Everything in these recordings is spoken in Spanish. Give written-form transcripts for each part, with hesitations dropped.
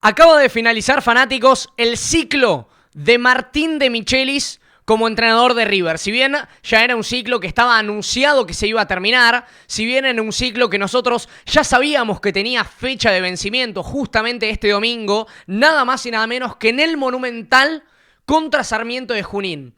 Acaba de finalizar, fanáticos, el ciclo de Martín de Michelis como entrenador de River. Si bien ya era un ciclo que estaba anunciado que se iba a terminar, si bien era un ciclo que nosotros ya sabíamos que tenía fecha de vencimiento justamente este domingo, nada más y nada menos que en el Monumental contra Sarmiento de Junín.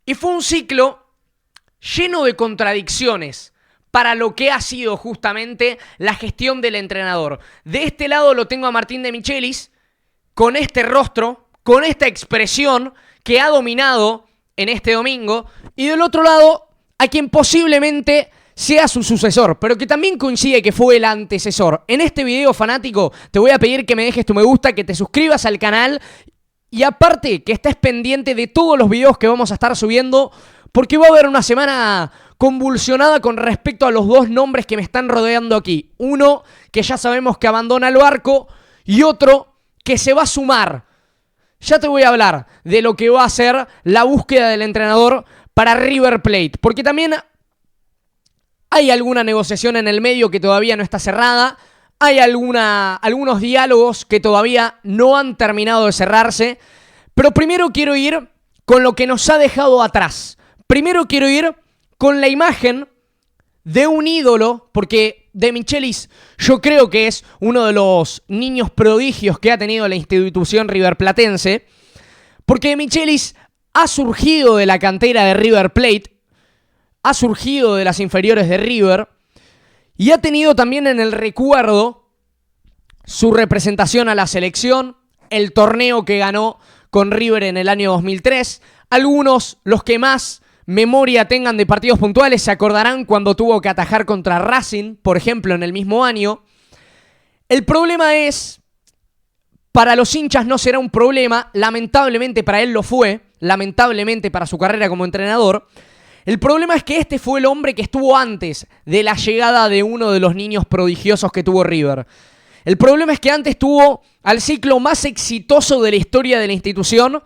Y fue un ciclo lleno de contradicciones para lo que ha sido justamente la gestión del entrenador. De este lado lo tengo a Martín de Michelis, con este rostro, con esta expresión que ha dominado en este domingo, y del otro lado a quien posiblemente sea su sucesor, pero que también coincide que fue el antecesor. En este video, fanático, te voy a pedir que me dejes tu me gusta, que te suscribas al canal, y aparte que estés pendiente de todos los videos que vamos a estar subiendo, porque va a haber una semana convulsionada con respecto a los dos nombres que me están rodeando aquí. Uno que ya sabemos que abandona el barco y otro que se va a sumar. Ya te voy a hablar de lo que va a ser la búsqueda del entrenador para River Plate, porque también hay alguna negociación en el medio que todavía no está cerrada, hay algunos diálogos que todavía no han terminado de cerrarse, pero primero quiero ir con lo que nos ha dejado atrás. Primero quiero ir con la imagen de un ídolo, porque De Michelis yo creo que es uno de los niños prodigios que ha tenido la institución riverplatense, porque De Michelis ha surgido de la cantera de River Plate, ha surgido de las inferiores de River, y ha tenido también en el recuerdo su representación a la selección, el torneo que ganó con River en el año 2003, algunos, los que más memoria tengan de partidos puntuales, se acordarán cuando tuvo que atajar contra Racing, por ejemplo, en el mismo año. El problema es, para los hinchas no será un problema, lamentablemente para él lo fue, lamentablemente para su carrera como entrenador. El problema es que este fue el hombre que estuvo antes de la llegada de uno de los niños prodigiosos que tuvo River. El problema es que antes tuvo al ciclo más exitoso de la historia de la institución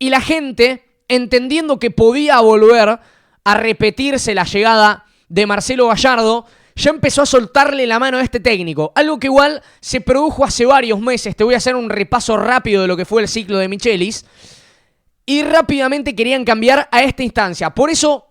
y la gente, entendiendo que podía volver a repetirse la llegada de Marcelo Gallardo, ya empezó a soltarle la mano a este técnico. Algo que igual se produjo hace varios meses. Te voy a hacer un repaso rápido de lo que fue el ciclo de Michelis. Y rápidamente querían cambiar a esta instancia. Por eso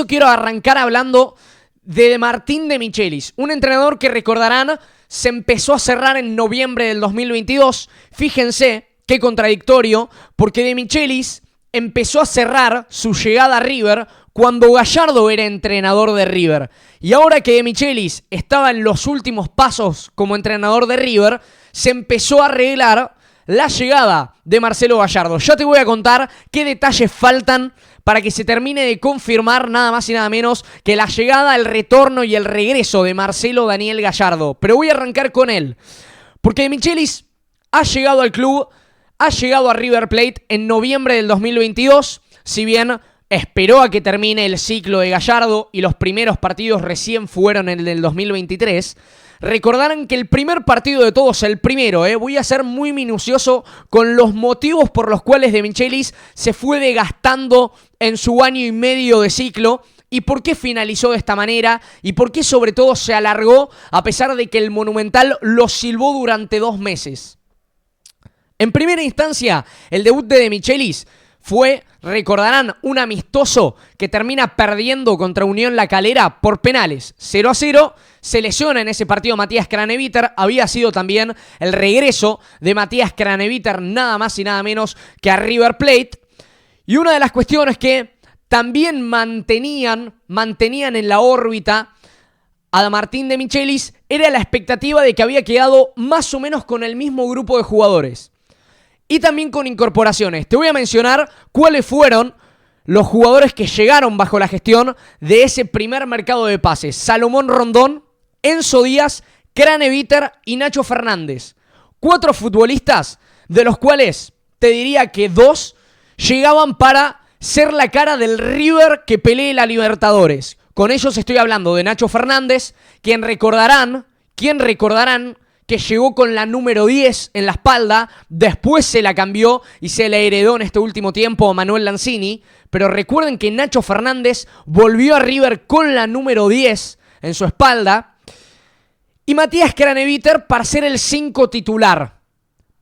quiero arrancar hablando de Martín de Michelis. Un entrenador que recordarán se empezó a cerrar en noviembre del 2022. Fíjense qué contradictorio, porque De Michelis empezó a cerrar su llegada a River cuando Gallardo era entrenador de River. Y ahora que De Michelis estaba en los últimos pasos como entrenador de River, se empezó a arreglar la llegada de Marcelo Gallardo. Ya te voy a contar qué detalles faltan para que se termine de confirmar nada más y nada menos que la llegada, el retorno y el regreso de Marcelo Daniel Gallardo. Pero voy a arrancar con él, porque De Michelis ha llegado al club, ha llegado a River Plate en noviembre del 2022, si bien esperó a que termine el ciclo de Gallardo y los primeros partidos recién fueron en el del 2023. Recordarán que el primer partido de todos, el primero, voy a ser muy minucioso con los motivos por los cuales De Michelis se fue desgastando en su año y medio de ciclo y por qué finalizó de esta manera y por qué sobre todo se alargó a pesar de que el Monumental lo silbó durante 2 meses. En primera instancia, el debut de Michelis fue, recordarán, un amistoso que termina perdiendo contra Unión La Calera por penales. 0-0, se lesiona en ese partido Matías Craneviter, había sido también el regreso de Matías Craneviter nada más y nada menos que a River Plate. Y una de las cuestiones que también mantenían en la órbita a Martín de Michelis era la expectativa de que había quedado más o menos con el mismo grupo de jugadores. Y también con incorporaciones. Te voy a mencionar cuáles fueron los jugadores que llegaron bajo la gestión de ese primer mercado de pases. Salomón Rondón, Enzo Díaz, Craneviter y Nacho Fernández. 4 futbolistas, de los cuales te diría que 2 llegaban para ser la cara del River que pelee la Libertadores. Con ellos estoy hablando de Nacho Fernández, quien recordarán que llegó con la número 10 en la espalda, después se la cambió y se la heredó en este último tiempo a Manuel Lanzini, pero recuerden que Nacho Fernández volvió a River con la número 10 en su espalda, y Matías Craneviter para ser el 5 titular.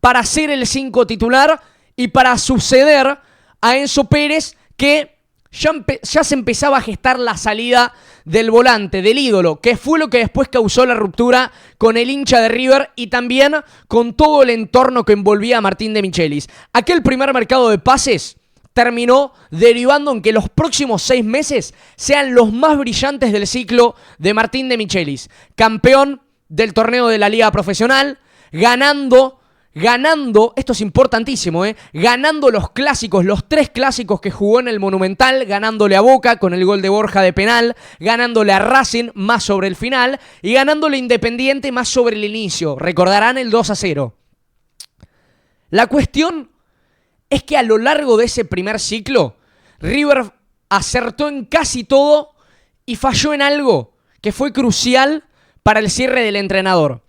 Para ser el 5 titular y para suceder a Enzo Pérez, que ya se empezaba a gestar la salida del volante, del ídolo, que fue lo que después causó la ruptura con el hincha de River y también con todo el entorno que envolvía a Martín de Michelis. Aquel primer mercado de pases terminó derivando en que los próximos 6 meses sean los más brillantes del ciclo de Martín de Michelis. Campeón del torneo de la Liga Profesional, ganando, esto es importantísimo, ganando los clásicos, los 3 clásicos que jugó en el Monumental, ganándole a Boca con el gol de Borja de penal, ganándole a Racing más sobre el final y ganándole a Independiente más sobre el inicio. Recordarán el 2-0. La cuestión es que a lo largo de ese primer ciclo, River acertó en casi todo y falló en algo que fue crucial para el cierre del entrenador.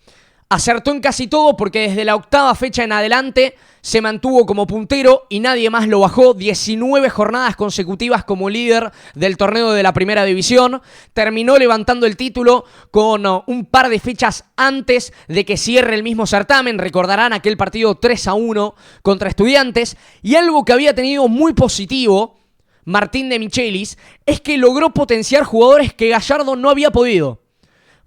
Acertó en casi todo porque desde la 8ª fecha en adelante se mantuvo como puntero y nadie más lo bajó. 19 jornadas consecutivas como líder del torneo de la Primera División. Terminó levantando el título con un par de fechas antes de que cierre el mismo certamen. Recordarán aquel partido 3-1 contra Estudiantes. Y algo que había tenido muy positivo Martín de Michelis es que logró potenciar jugadores que Gallardo no había podido.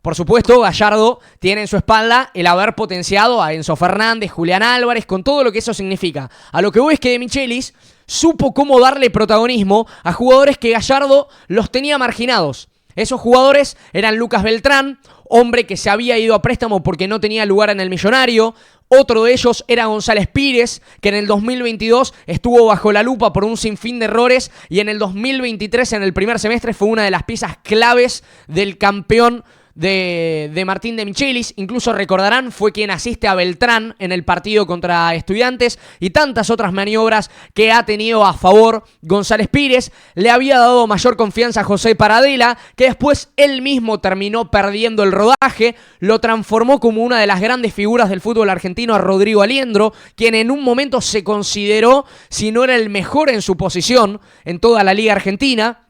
Por supuesto, Gallardo tiene en su espalda el haber potenciado a Enzo Fernández, Julián Álvarez, con todo lo que eso significa. A lo que voy es que de Michelis supo cómo darle protagonismo a jugadores que Gallardo los tenía marginados. Esos jugadores eran Lucas Beltrán, hombre que se había ido a préstamo porque no tenía lugar en el Millonario. Otro de ellos era González Pires, que en el 2022 estuvo bajo la lupa por un sinfín de errores y en el 2023, en el primer semestre, fue una de las piezas claves del campeón de Martín de Michelis. Incluso recordarán, fue quien asiste a Beltrán en el partido contra Estudiantes y tantas otras maniobras que ha tenido a favor González Pires. Le había dado mayor confianza a José Paradela, que después él mismo terminó perdiendo el rodaje. Lo transformó como una de las grandes figuras del fútbol argentino a Rodrigo Aliendro, quien en un momento se consideró, si no era el mejor en su posición en toda la Liga Argentina.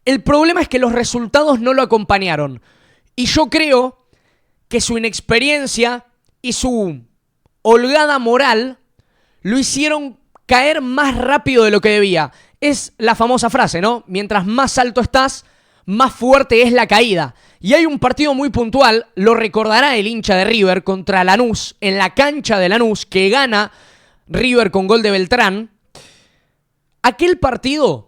El problema es que los resultados no lo acompañaron. Y yo creo que su inexperiencia y su holgada moral lo hicieron caer más rápido de lo que debía. Es la famosa frase, ¿no? Mientras más alto estás, más fuerte es la caída. Y hay un partido muy puntual, lo recordará el hincha de River, contra Lanús, en la cancha de Lanús, que gana River con gol de Beltrán. Aquel partido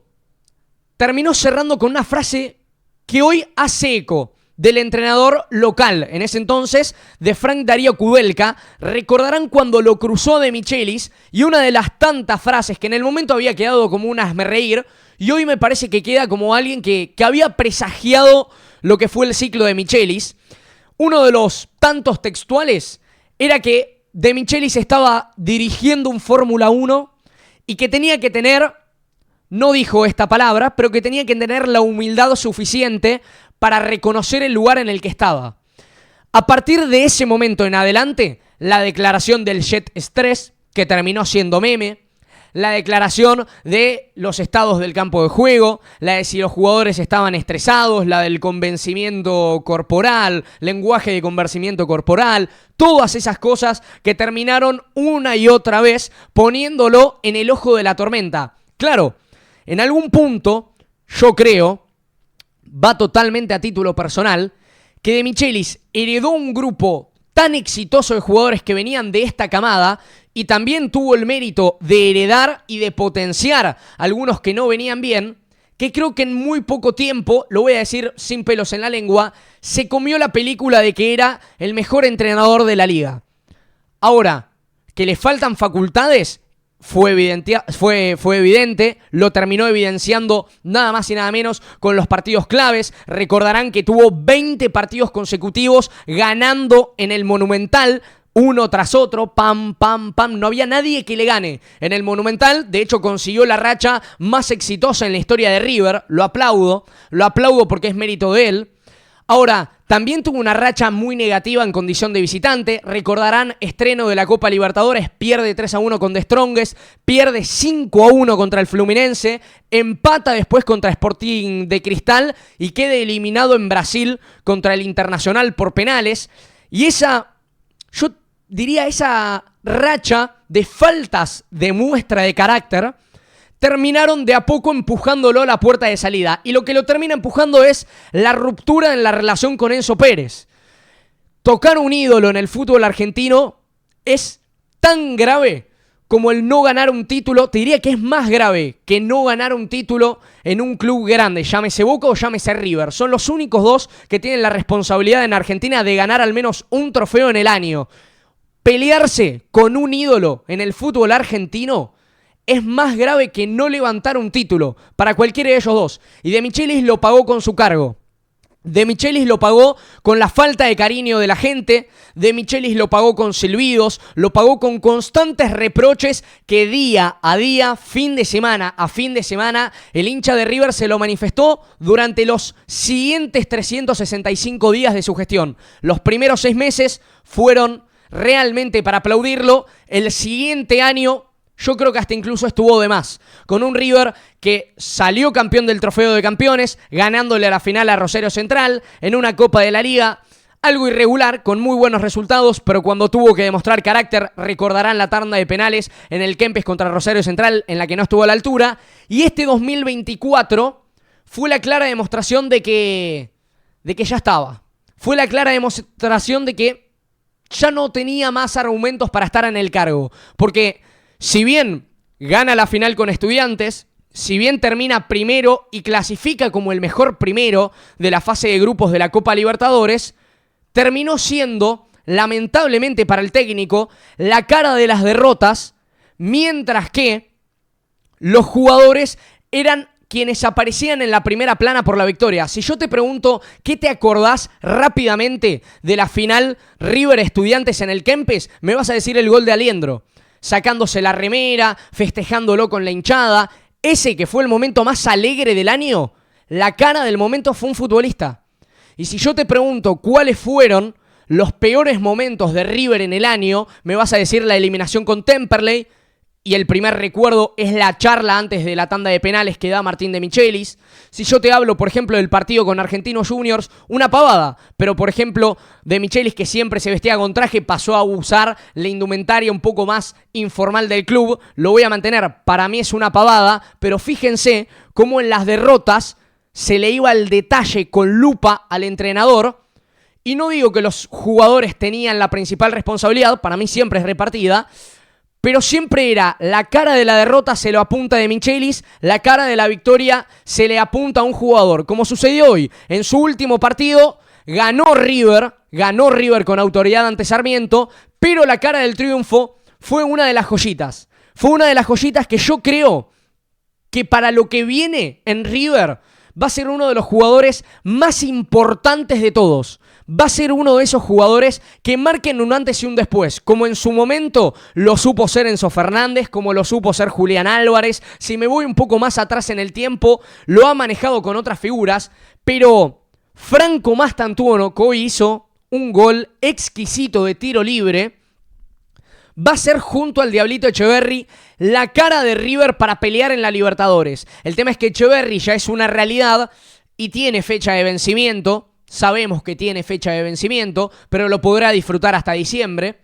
terminó cerrando con una frase que hoy hace eco del entrenador local, en ese entonces, de Frank Darío Kudelka. Recordarán cuando lo cruzó de Michelis y una de las tantas frases que en el momento había quedado como un hazmerreír y hoy me parece que queda como alguien que había presagiado lo que fue el ciclo de Michelis. Uno de los tantos textuales era que de Michelis estaba dirigiendo un Fórmula 1 y que tenía que tener, no dijo esta palabra, pero que tenía que tener la humildad suficiente para reconocer el lugar en el que estaba. A partir de ese momento en adelante, la declaración del Jet Stress, que terminó siendo meme, la declaración de los estados del campo de juego, la de si los jugadores estaban estresados, la del convencimiento corporal, lenguaje de convencimiento corporal, todas esas cosas que terminaron una y otra vez poniéndolo en el ojo de la tormenta. Claro, en algún punto, yo creo, va totalmente a título personal, que de Michelis heredó un grupo tan exitoso de jugadores que venían de esta camada y también tuvo el mérito de heredar y de potenciar algunos que no venían bien, que creo que en muy poco tiempo, lo voy a decir sin pelos en la lengua, se comió la película de que era el mejor entrenador de la liga. Ahora, que le faltan facultades, fue evidente, lo terminó evidenciando nada más y nada menos con los partidos claves. Recordarán que tuvo 20 partidos consecutivos ganando en el Monumental, uno tras otro, pam, pam, pam. No había nadie que le gane en el Monumental. De hecho, consiguió la racha más exitosa en la historia de River. Lo aplaudo porque es mérito de él. Ahora, También tuvo una racha muy negativa en condición de visitante. Recordarán, estreno de la Copa Libertadores, pierde 3-1 con The Strongest, pierde 5-1 contra el Fluminense, empata después contra Sporting de Cristal y queda eliminado en Brasil contra el Internacional por penales. Y yo diría, esa racha de faltas de muestra de carácter terminaron de a poco empujándolo a la puerta de salida. Y lo que lo termina empujando es la ruptura en la relación con Enzo Pérez. Tocar un ídolo en el fútbol argentino es tan grave como el no ganar un título. Te diría que es más grave que no ganar un título en un club grande, llámese Boca o llámese River. Son los únicos dos que tienen la responsabilidad en Argentina de ganar al menos un trofeo en el año. Pelearse con un ídolo en el fútbol argentino es más grave que no levantar un título para cualquiera de ellos dos. Y De Michelis lo pagó con su cargo. De Michelis lo pagó con la falta de cariño de la gente. De Michelis lo pagó con silbidos. Lo pagó con constantes reproches que día a día, fin de semana a fin de semana, el hincha de River se lo manifestó durante los siguientes 365 días de su gestión. Los primeros 6 meses fueron realmente para aplaudirlo. El siguiente año yo creo que hasta incluso estuvo de más. Con un River que salió campeón del Trofeo de Campeones, ganándole a la final a Rosario Central, en una Copa de la Liga, algo irregular, con muy buenos resultados, pero cuando tuvo que demostrar carácter, recordarán la tanda de penales en el Kempes contra Rosario Central, en la que no estuvo a la altura. Y este 2024 fue la clara demostración de que ya estaba. Fue la clara demostración de que ya no tenía más argumentos para estar en el cargo. Porque si bien gana la final con Estudiantes, si bien termina primero y clasifica como el mejor primero de la fase de grupos de la Copa Libertadores, terminó siendo, lamentablemente para el técnico, la cara de las derrotas, mientras que los jugadores eran quienes aparecían en la primera plana por la victoria. Si yo te pregunto, ¿qué te acordás rápidamente de la final River Estudiantes en el Kempes? Me vas a decir el gol de Aliendro, sacándose la remera, festejándolo con la hinchada. Ese que fue el momento más alegre del año, la cara del momento fue un futbolista. Y si yo te pregunto cuáles fueron los peores momentos de River en el año, me vas a decir la eliminación con Temperley, y el primer recuerdo es la charla antes de la tanda de penales que da Martín de Michelis. Si yo te hablo, por ejemplo, del partido con Argentinos Juniors, una pavada. Pero, por ejemplo, de Michelis, que siempre se vestía con traje, pasó a usar la indumentaria un poco más informal del club. Lo voy a mantener. Para mí es una pavada, pero fíjense cómo en las derrotas se le iba al detalle con lupa al entrenador. Y no digo que los jugadores tenían la principal responsabilidad, para mí siempre es repartida, pero siempre era la cara de la derrota se lo apunta de Michelis, la cara de la victoria se le apunta a un jugador. Como sucedió hoy, en su último partido ganó River con autoridad ante Sarmiento, pero la cara del triunfo fue una de las joyitas. Fue una de las joyitas que yo creo que para lo que viene en River va a ser uno de los jugadores más importantes de todos. Va a ser uno de esos jugadores que marquen un antes y un después, como en su momento lo supo ser Enzo Fernández, como lo supo ser Julián Álvarez. Si me voy un poco más atrás en el tiempo, lo ha manejado con otras figuras, pero Franco Mastantuono, que hoy hizo un gol exquisito de tiro libre, va a ser junto al Diablito Echeverri la cara de River para pelear en la Libertadores. El tema es que Echeverri ya es una realidad y tiene fecha de vencimiento. Sabemos que tiene fecha de vencimiento, pero lo podrá disfrutar hasta diciembre.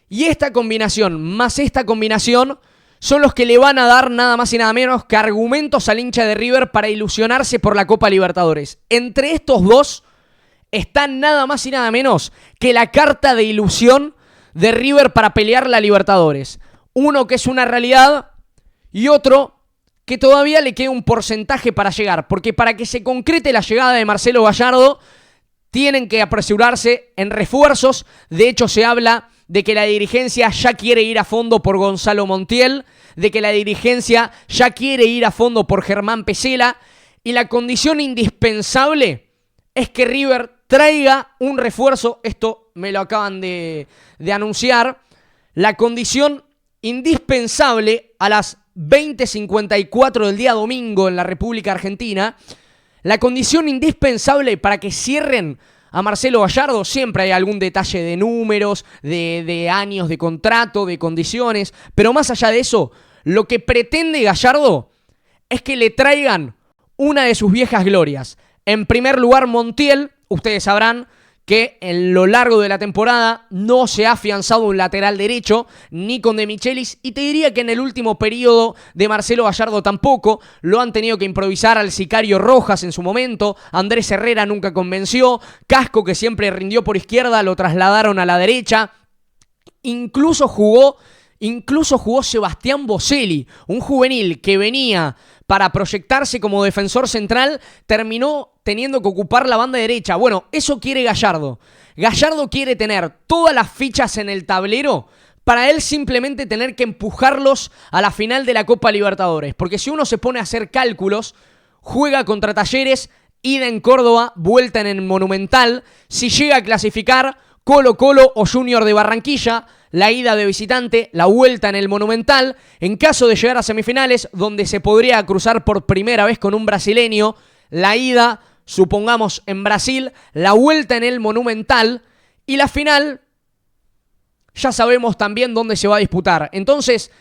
Y esta combinación, más esta combinación, son los que le van a dar nada más y nada menos que argumentos al hincha de River para ilusionarse por la Copa Libertadores. Entre estos dos están nada más y nada menos que la carta de ilusión de River para pelear la Libertadores. Uno que es una realidad y otro que todavía le queda un porcentaje para llegar, porque para que se concrete la llegada de Marcelo Gallardo tienen que apresurarse en refuerzos. De hecho, se habla de que la dirigencia ya quiere ir a fondo por Gonzalo Montiel, de que la dirigencia ya quiere ir a fondo por Germán Pesela, y la condición indispensable es que River traiga un refuerzo. Esto me lo acaban de anunciar. La condición indispensable a las 20:54 del día domingo en la República Argentina, la condición indispensable para que cierren a Marcelo Gallardo, siempre hay algún detalle de números, de años de contrato, de condiciones, pero más allá de eso, lo que pretende Gallardo es que le traigan una de sus viejas glorias. En primer lugar, Montiel. Ustedes sabrán que en lo largo de la temporada no se ha afianzado un lateral derecho, ni con De Michelis, y te diría que en el último periodo de Marcelo Gallardo tampoco. Lo han tenido que improvisar al Sicario Rojas en su momento, Andrés Herrera nunca convenció, Casco, que siempre rindió por izquierda, lo trasladaron a la derecha. Incluso jugó Sebastián Boselli, un juvenil que venía para proyectarse como defensor central, terminó teniendo que ocupar la banda derecha. Bueno, eso quiere Gallardo. Gallardo quiere tener todas las fichas en el tablero para él simplemente tener que empujarlos a la final de la Copa Libertadores. Porque si uno se pone a hacer cálculos, juega contra Talleres, ida en Córdoba, vuelta en el Monumental. Si llega a clasificar Colo-Colo o Junior de Barranquilla, la ida de visitante, la vuelta en el Monumental. En caso de llegar a semifinales, donde se podría cruzar por primera vez con un brasileño, la ida, supongamos, en Brasil, la vuelta en el Monumental y la final, ya sabemos también dónde se va a disputar. Entonces,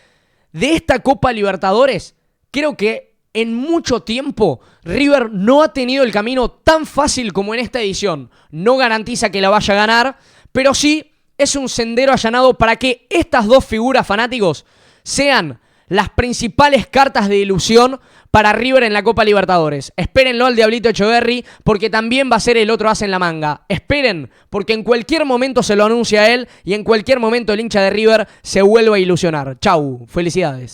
de esta Copa Libertadores, creo que en mucho tiempo River no ha tenido el camino tan fácil como en esta edición. No garantiza que la vaya a ganar, pero sí es un sendero allanado para que estas dos figuras, fanáticos, sean las principales cartas de ilusión para River en la Copa Libertadores. Espérenlo al Diablito Echeverri, porque también va a ser el otro as en la manga. Esperen, porque en cualquier momento se lo anuncia él y en cualquier momento el hincha de River se vuelve a ilusionar. Chau, felicidades.